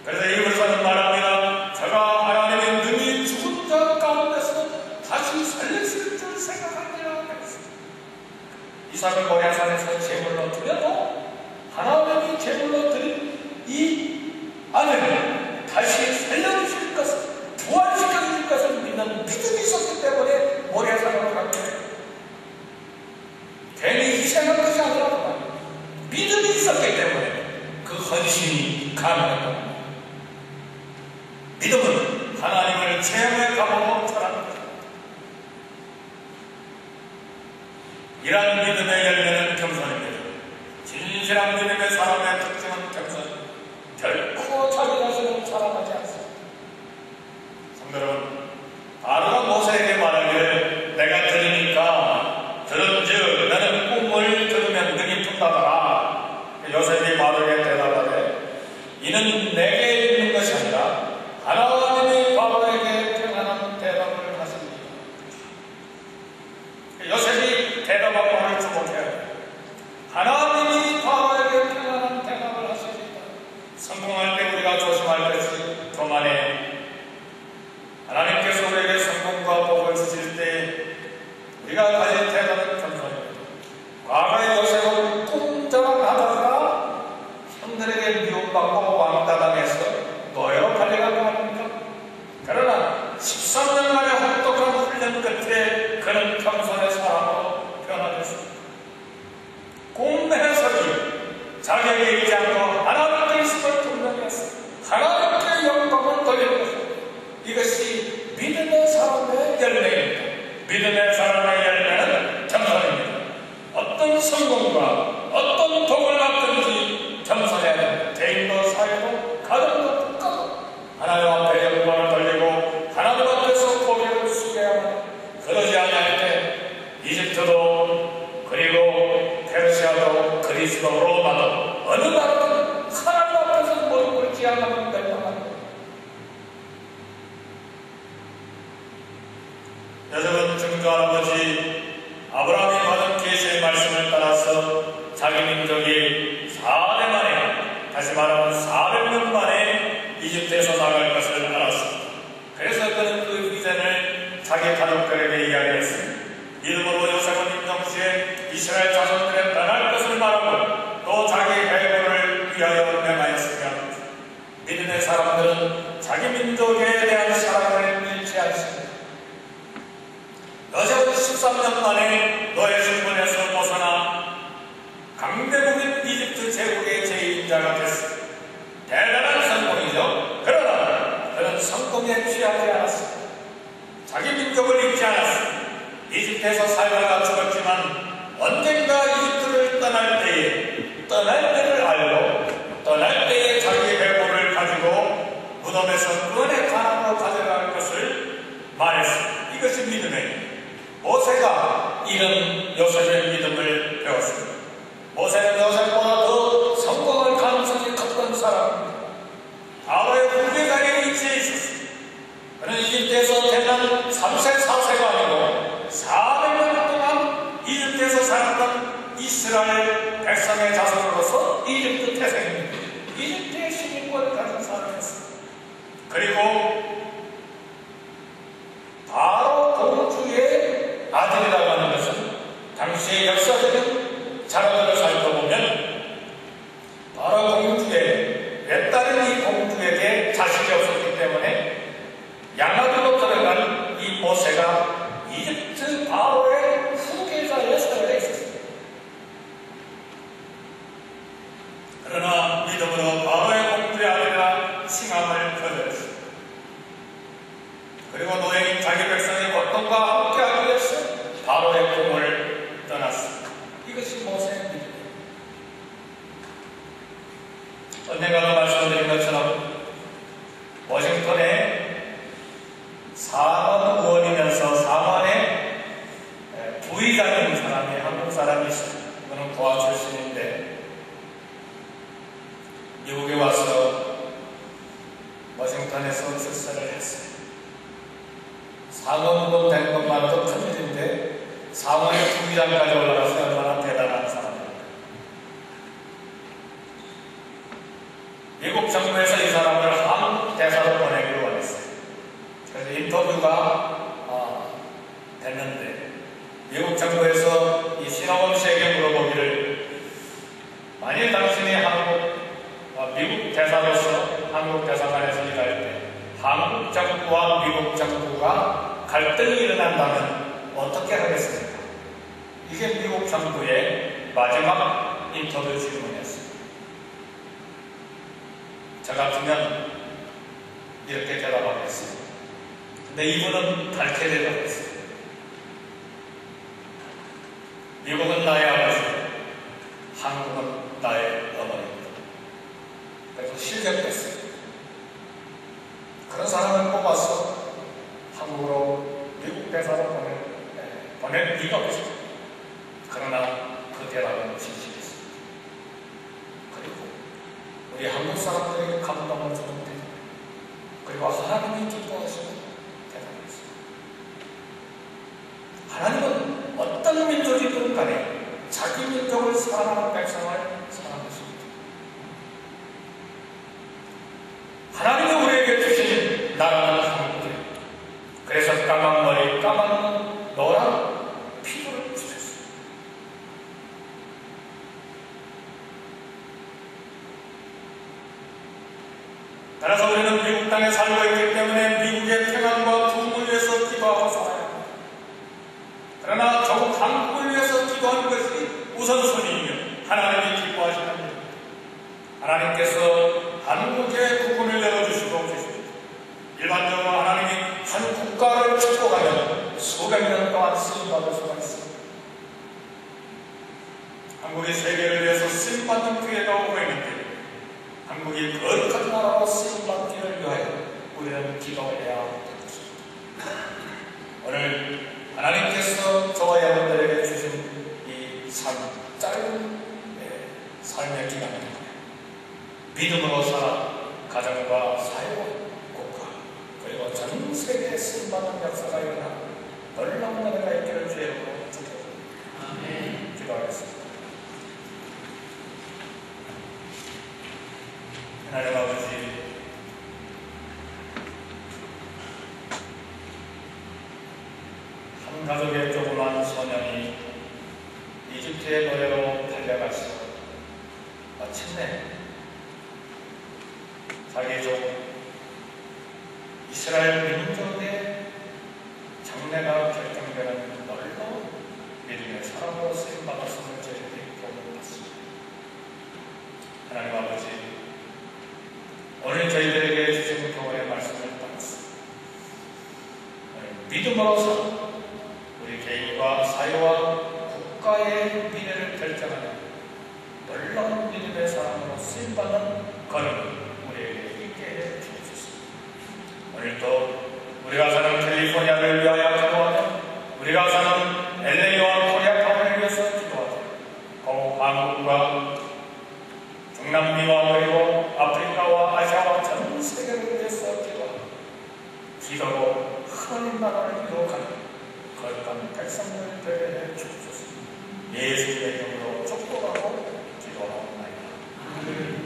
그래서 이분서는 말합니다. 제가 하나님의 능히 죽은 자 가운데서 다시 살렸을 줄 생각합니다. 이삭을 모리아산에서 제물로 드려도 하나님이 제물로 드린 이 아들을 다시 살려주실 것을, 부활시켜주실 것을 믿는 믿음이 있었기 때문에 모리아산으로 간 거예요. 괜히 희생한 것이 아니라 믿음이 있었기 때문에 그 헌신이 가능한 겁니다. 믿음은 하나님을 체험해 가보고 철하는 것입니다. 이러한 믿음의 열매는 겸손입니다. 진실한 믿음의 사람의 특징은 겸손입니다. 결코 자기 자신을 자랑하지 않습니다. 성도 여러분, 바로가 모세에게 말하기를 내가 들으니까 들은즉 나는 꿈을 들으면 능히 푼다더라. 요셉이 바로에게 대답하되 이는 내게 있는 것이 아니라 하나님이 바로에게 평안한 대답을 하십니다. 요셉이 대답한 말을 주목해야 합니다. 하나님이 바로에게 평안한 대답을 하십니다. 성공할 때 우리가 조심할 것이 교만에 하나님께서 우리에게 성공과 복을 주실 때 우리가 가진 대답은 겸손입니다. 과거의 요셉은 꿈자랑하다가 형들에게 미움받고 왕따당해서 노예로 팔려가고 합니다. 그러나 13년간의 혹독한 훈련 끝에 그는 겸손의 사람으로 변화됐습니다. 꿈 해석이 자기에게 있지 않고 하나님께 있음을 분명히 했습니다. 하나님께 영광을 돌리는 것입니다. 이것이 믿음의 사람의 열매입니다. 믿음의 사람의 열매는 겸손입니다. 어떤 성공과 어떤 복을 받든지 겸손해야 됩니다. 개인도 사회도 가정도 국가도 하나님 앞에 영광을 돌리고 하나님 앞에서 고개를 숙여야 합니다. 그러지 않을 때 이집트도 그리고 페르시아도 그리스도 로마도 어느 나라든 하나님 앞에서 무릎 꿇지 않으면 멸망합니다. 여러분, 증조할아버지 아브라함이 받은 계시의 말씀을 따라서 자기 민족이 4대 만에, 다시 말하면 400년 만에 이집트에서 나갈 것을 알았습니다. 그래서 그는 그 비전을 자기 가족들에게 이야기했습니다. 이름으로 요셉은 임종시에 이스라엘 자손들에 떠날 것을 말하고 또 자기 해고를 위하여 명하였으며 믿음의 사람들은 자기 민족에 대한 사랑을 잃지 않습니다. 요셉은 13년 만에 노예 신분에서 벗어나 강대국인 이집트 제국의 제2인자가 됐습니다. 대단한 성공이죠. 그러나 그는 성공에 취하지 않았습니다. 자기 민족을 잊지 않았습니다. 이집트에서 살다가 죽었지만 언젠가 이집트를 떠날 때를 알고 떠날 때에 자기 회복을 가지고 무덤에서 그의 가난으로 가져갈 것을 말했습니다. 이것이 믿음입니다. 모세가 이런 요셉의 믿음을 배웠습니다. 모세는 요셉보다 더 성공할 가능성이 컸던 사람입니다. 바로의 후계 자리에 위치해 있었습니다. 그는 이집트에서 태어난 3세, 4세가 아니고 400년 동안 이집트에서 살았던 이스라엘 백성의 자손으로서 이집트 태생입니다. 이집트의 시민권을 가진 사람이었습니다. 그리고 바로 공주의 아들이라고 하는 것은 당시의 역사적인 자료들을 살펴보면 바로 공주의 외딸인 이 공주에게 자식이 없었기 때문에 양아들로 들어간 이 모세가 이집트 바로의 후계자에 서려 있었습니다. 그러나 믿음으로 바로의 공주의 아들이라 칭함을 거절했습니다. 그리고 노예인 자기 백성의 고통과 함께하기 위해서 바로의 꿈을 떠났습니다. 이것이 모세의 믿음입니다. 언젠가도 말씀드린 것처럼 워싱턴에 상원 의원이면서 상원의 부의장인 사람이 한국 사람이 있습니다. 그는 고아 출신인데 미국에 와서 워싱턴에서 출세를 했어요. 상원 의원 된 것만도 큰 일인데 상원의 부의장까지 올라가서 얼마나 대단한 사람입니까? 미국 정부에서 이 사람을 대사로서 한국 대사관에서 일할 때 한국 정부와 미국 정부가 갈등이 일어난다면 어떻게 하겠습니까? 이게 미국 정부의 마지막 인터뷰 질문이었습니다. 저 같으면 이렇게 대답하겠습니다. 근데 이분은 밝게 대답했어요. 미국은 나의 아버지, 한국은 나의 어머니입니다. 그래서 실격됐어요. 그런 사람을 뽑아서 한국으로 미국 대사로 보낼 리가 없습니다. 그러나 그 대답은 진실했습니다. 그리고 우리 한국 사람들에게 감동을 주는 대답, 그리고 하나님이 기뻐하시는 대답이었습니다. 하나님은 어떤 민족이든 간에 자기 민족을 사랑하는 백성을 사랑하십니다. 하나님이 우리에게 주신 나라는 한국이에요. 그래서 까만 머리, 까만 노란 피부를 주셨어요. 따라서 우리는 미국 땅에 살고 있기 때문에 미국의 평안과 부흥을 위해서 기도하고 살아야 합니다. 그러나 더욱 한국을 위해서 기도하는 것이 우선순위이며 하나님이 기뻐하시는 일입니다. 하나님께서 한국의 국군을 내려주시고 계십니다. 일반적으로 하나님이 한 국가를 축복하면 수백 년 동안 쓰임받을 수가 있습니다. 한국이 세계를 위해서 쓰임받는 기회가 오고 있는데 한국이 거룩한 나라로 쓰임받기를 위하여 우리는 기도해야 할 것입니다. 오늘 하나님께서 저와 여러분들에게 주신 이 짧은 삶의 기간입니다. 믿음으로 살아 가정과 사회와 국가 그리고 전 세계에 쓰임받는 역사가 일어나 놀라운 은혜가 있기를 주의 이름으로 축복합니다. 기도하겠습니다. 하나님 아버지, 한 가족의 조그만 소년이 이집트의 노예로 달려가서 마침내 자기 족 이스라엘 민족의 장래가 결정되는 놀라운 믿음의 사람으로 쓰임받았음을 저희들이 보고 있습니다. 하나님 아버지, 오늘 저희들에게 주신 교훈의 말씀을 따랐습니다. 믿음으로서 우리 개인과 사회와 국가의 미래를 결정하는 놀라운 믿음의 사람으로 쓰임받는 걸음 우리에게 있게 해 주옵소서. 오늘도 우리가 사는 캘리포니아를 위하여 기도하며 우리가 사는 LA와 코리아타운을 위해서 기도하며 더욱 한국과 중남미와 그리고 아프리카와 아시아와 전 세계를 위해서 기도하며 기도로 하나님 나라를 이루어가는 거룩한 백성들 되게 해 주옵소서. 예수의 이름으로 축복하고 기도하옵나이다.